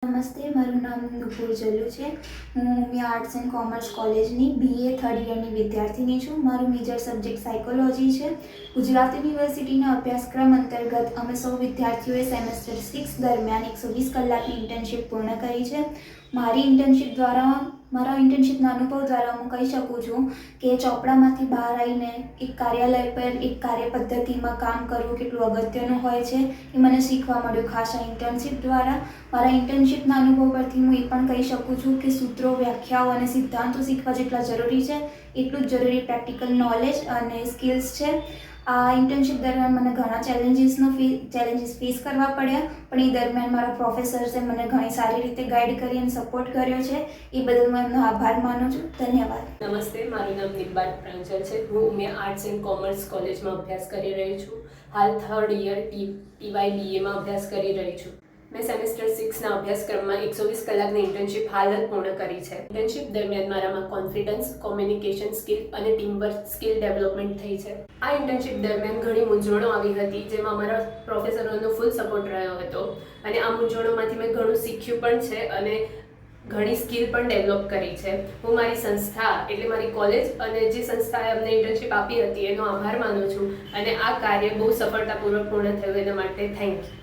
નમસ્તે, મારું નામ નુપુર જલ્લુ છે. હું ઉમિયા આર્ટ્સ એન્ડ કોમર્સ કોલેજની BA થર્ડ યરની વિદ્યાર્થીની છું. મારું મેજર સબ્જેક્ટ સાયકોલોજી છે. ગુજરાત યુનિવર્સિટીના અભ્યાસક્રમ અંતર્ગત અમે સૌ વિદ્યાર્થીઓએ સેમેસ્ટર 6 દરમિયાન 120 કલાકની ઇન્ટર્નશિપ પૂર્ણ કરી છે. મારા ઇન્ટર્નશિપના અનુભવ દ્વારા હું કહી શકું છું કે ચોપડામાંથી બહાર આવીને એક કાર્યાલય પર એક કાર્ય પદ્ધતિમાં કામ કરવું કેટલું અગત્યનું હોય છે એ મને શીખવા મળ્યું ખાસ આ ઇન્ટર્નશિપ દ્વારા. મારા ઇન્ટર્નશિપના અનુભવ પરથી હું એ પણ કહી શકું છું કે સૂત્રો, વ્યાખ્યાઓ અને સિદ્ધાંતો શીખવા જેટલા જરૂરી છે એટલું જ જરૂરી પ્રેક્ટિકલ નોલેજ અને સ્કિલ્સ છે. આ ઇન્ટર્નશિપ દરમિયાન મને ઘણા ચેલેન્જીસ ફેસ કરવા પડ્યા, પણ એ દરમિયાન મારા પ્રોફેસર્સે મને ઘણી સારી રીતે ગાઈડ કરી અને સપોર્ટ કર્યો છે. એ બદલ હું એમનો આભાર માનું છું. ધન્યવાદ. નમસ્તે, મારું નામ નિર્બાત પ્રાંજલ છે. હું ઉમિયા આર્ટ્સ એન્ડ કોમર્સ કોલેજમાં અભ્યાસ કરી રહી છું. હાલ થર્ડ યર TY BAમાં અભ્યાસ કરી રહી છું. મેં સેમેસ્ટર 6ના અભ્યાસક્રમમાં 120 કલાકની ઇન્ટર્નશિપ હાલ જ પૂર્ણ કરી છે. ઇન્ટર્નશિપ દરમિયાન મારામાં કોન્ફિડન્સ, કોમ્યુનિકેશન સ્કિલ અને ટીમવર્ક સ્કિલ ડેવલપમેન્ટ થઈ છે. આ ઇન્ટર્નશિપ દરમિયાન ઘણી મૂંઝવણો આવી હતી, જેમાં મારા પ્રોફેસરોનો ફૂલ સપોર્ટ રહ્યો હતો અને આ મૂંઝવણોમાંથી મેં ઘણું શીખ્યું પણ છે અને ઘણી સ્કિલ પણ ડેવલપ કરી છે. હું મારી સંસ્થા એટલે મારી કોલેજ અને જે સંસ્થાએ અમને ઇન્ટર્નશિપ આપી હતી એનો આભાર માનું છું અને આ કાર્ય બહુ સફળતાપૂર્વક પૂર્ણ થયું એના માટે થેન્ક યુ.